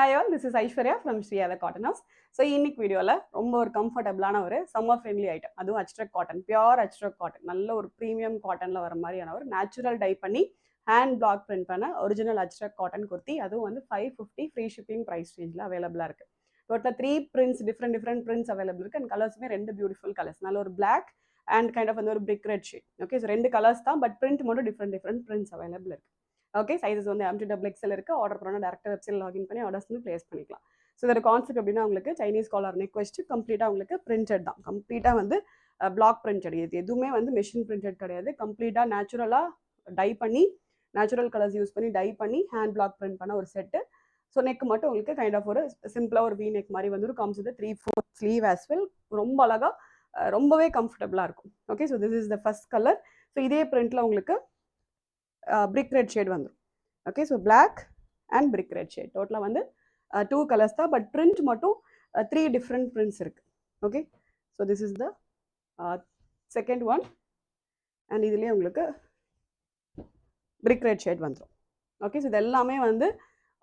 Hi all, this is Aishwarya from Sriyada Cotton House. So இன்னைக்கு வீடியோல ரொம்ப ஒரு கம்ஃபர்டபுளான ஒரு சம்மர் ஃப்ரெண்ட்லி ஐட்டம், அதுவும் அச்ட்ரக் காட்டன், பியூர் அச்ட்ரக் காட்டன், நல்ல ஒரு ப்ரீமியம் காட்டன்ல வர மாதிரியான ஒரு நேச்சுரல் டை பண்ணி ஹேண்ட் பிளாக் பிரிண்ட் பண்ண ஒரிஜினல் அச்ட்ரக் காட்டன் குர்த்தி. அதுவும் வந்து 550 ஃப்ரீ ஷிப்பிங் ப்ரைஸ் ரேஞ்சில் அவைலபிளாக இருக்கு. டோட்டலாக 3 பிரிண்ட்ஸ், டிஃப்ரெண்ட் பிரிண்ட்ஸ் அவைலபிள் இருக்கு. அண்ட் கலர்ஸுமே 2 பியூட்டிஃபுல் கலர்ஸ், நல்ல ஒரு பிளாக் அண்ட் கைண்ட் ஆஃப் வந்து ஒரு brick red shade. Okay, so 2 colours தான், பட் பிரிண்ட் மட்டும் டிஃப்ரெண்ட் பிரிண்ட்ஸ் அவைலபிள் இருக்கு. ஓகே, சைஸஸ் வந்து M2XL இருக்கு. ஆர்டர் பண்ணால் டேரக்டாக வெப்சைட் லாகின் பண்ணி ஆர்டர்ஸ் வந்து பிளேஸ் பண்ணிக்கலாம். ஸோ இதோட கான்செப்ட் அப்படின்னா உங்களுக்கு சைனீஸ் காலர் நெக் வச்சு கம்ப்ளீட்டாக உங்களுக்கு பிரிண்டட் தான், கம்ப்ளீட்டாக வந்து பிளாக் பிரிண்டட். இது எதுவுமே வந்து மிஷின் பிரிண்டட் கிடையாது. கம்ப்ளீட்டாக நேச்சுரலாக டை பண்ணி, நேச்சுரல் கலர்ஸ் யூஸ் பண்ணி டை பண்ணி ஹேண்ட் பிளாக் பிரிண்ட் பண்ண ஒரு செட்டு. ஸோ நெக் மட்டும் உங்களுக்கு கைண்ட் ஆஃப் ஒரு சிம்பிளாக ஒரு வி நெக் மாதிரி வந்து காம்ஸ் வந்து 3/4 ஸ்லீவ் ஆஸ் வெல். ரொம்ப அழகாக, ரொம்பவே கம்ஃபர்டபுளாக இருக்கும். Okay, so this is the first colour. So இதே பிரிண்ட்டில் உங்களுக்கு பிரிக் ரெட் ஷேட் வந்துடும். Okay, so black and brick red shade. டோட்டலாக வந்து 2 கலர்ஸ் தான், பட் பிரிண்ட் மட்டும் 3 டிஃப்ரெண்ட் பிரிண்ட்ஸ் இருக்கு. Okay, so this is the second one. And இதுலேயே உங்களுக்கு பிரிக் ரெட் ஷேட் வந்துடும். ஓகே, ஸோ இது எல்லாமே வந்து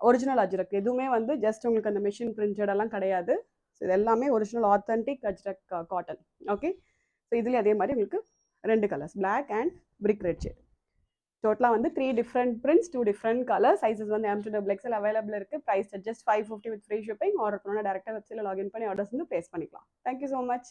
ஒரிஜினல் அஜ்ரக், எதுவுமே வந்து ஜஸ்ட் உங்களுக்கு அந்த மிஷின் பிரிண்டட் எல்லாம் கிடையாது. ஸோ இது எல்லாமே original authentic ajrak cotton. Okay, so இதுலேயே அதே மாதிரி உங்களுக்கு 2 colours, black and brick red shade. டோட்டலாக வந்து 3 different prints, 2 different colour, sizes வந்து M2XL அவைலபிள் இருக்குது. Price just 550 with free shipping. Order பண்ணால் டேரெக்டாக வெப்சைட்டில் லாகின் பண்ணி ஆர்டர்ஸ் வந்து ப்ளேஸ் பண்ணிக்கலாம். Thank you so much.